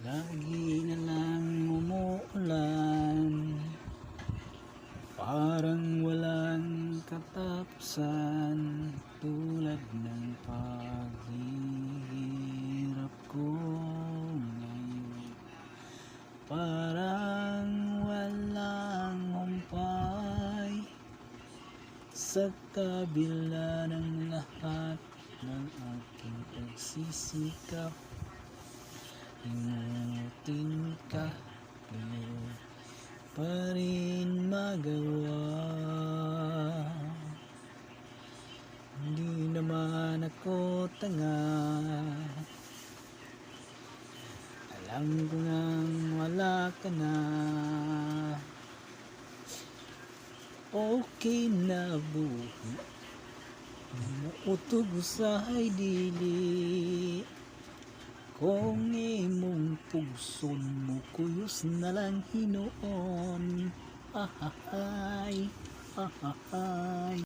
Lagi na lang umuulan, parang walang katapusan, tulad ng paghihirap ko ngayon. Parang walang humpay sa kabila ng lahat ng aking pagsisikap. Ingutin ka, pero pa rin magawa. Hindi naman ako tanga, alam ko nang wala ka na. Okay na buhi, mautog usahay dili. Kung imong pugson mo kuyos na lang hinoon. Ahahay, ahahay.